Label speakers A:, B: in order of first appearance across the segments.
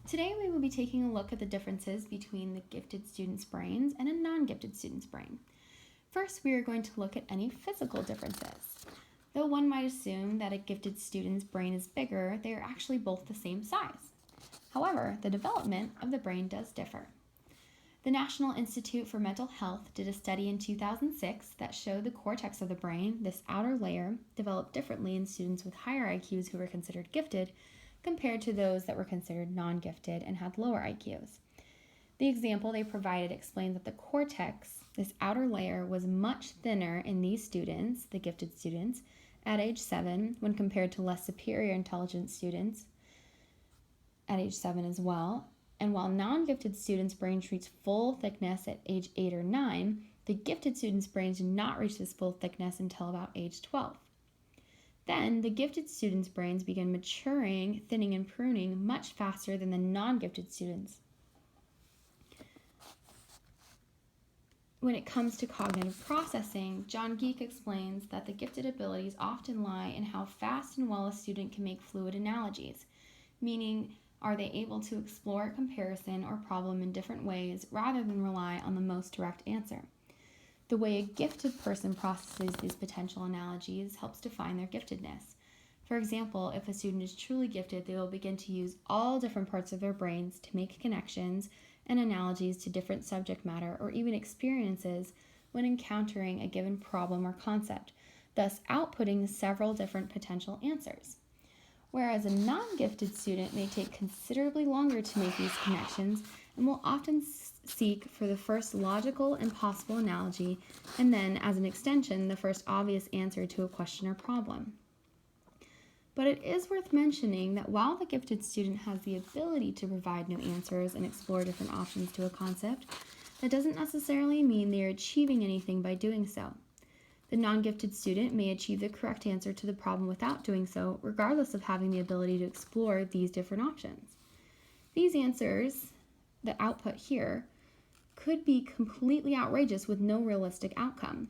A: Today we will be taking a look at the differences between the gifted student's brains and a non-gifted student's brain. First, we are going to look at any physical differences. Though one might assume that a gifted student's brain is bigger, they are actually both the same size. However, the development of the brain does differ. The National Institute for Mental Health did a study in 2006 that showed the cortex of the brain, this outer layer, developed differently in students with higher IQs who were considered gifted compared to those that were considered non-gifted and had lower IQs. The example they provided explains that the cortex, this outer layer, was much thinner in these students, the gifted students, at age 7 when compared to less superior intelligent students at age 7 as well. And while non-gifted students' brains reach full thickness at age 8 or 9, the gifted students' brains do not reach this full thickness until about age 12. Then, the gifted students' brains begin maturing, thinning, and pruning much faster than the non-gifted students. When it comes to cognitive processing, John Geek explains that the gifted abilities often lie in how fast and well a student can make fluid analogies, meaning are they able to explore a comparison or problem in different ways rather than rely on the most direct answer. The way a gifted person processes these potential analogies helps define their giftedness. For example, if a student is truly gifted, they will begin to use all different parts of their brains to make connections and analogies to different subject matter or even experiences when encountering a given problem or concept, thus outputting several different potential answers. Whereas a non-gifted student may take considerably longer to make these connections and will often seek for the first logical and possible analogy, and then, as an extension, the first obvious answer to a question or problem. But it is worth mentioning that while the gifted student has the ability to provide new answers and explore different options to a concept, that doesn't necessarily mean they are achieving anything by doing so. The non-gifted student may achieve the correct answer to the problem without doing so, regardless of having the ability to explore these different options. These answers, the output here, could be completely outrageous with no realistic outcome.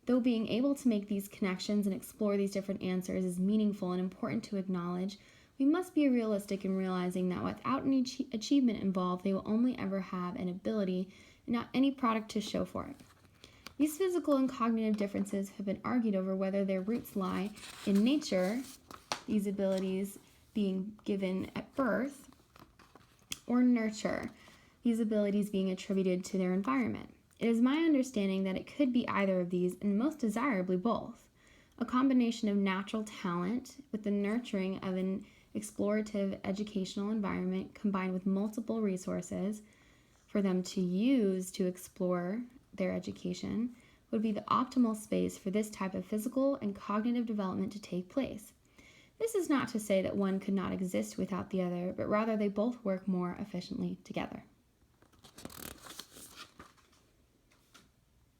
A: Though being able to make these connections and explore these different answers is meaningful and important to acknowledge, we must be realistic in realizing that without any achievement involved, they will only ever have an ability and not any product to show for it. These physical and cognitive differences have been argued over whether their roots lie in nature, these abilities being given at birth, or nurture, these abilities being attributed to their environment. It is my understanding that it could be either of these, and most desirably both. A combination of natural talent with the nurturing of an explorative educational environment combined with multiple resources for them to use to explore their education would be the optimal space for this type of physical and cognitive development to take place. This is not to say that one could not exist without the other, but rather they both work more efficiently together.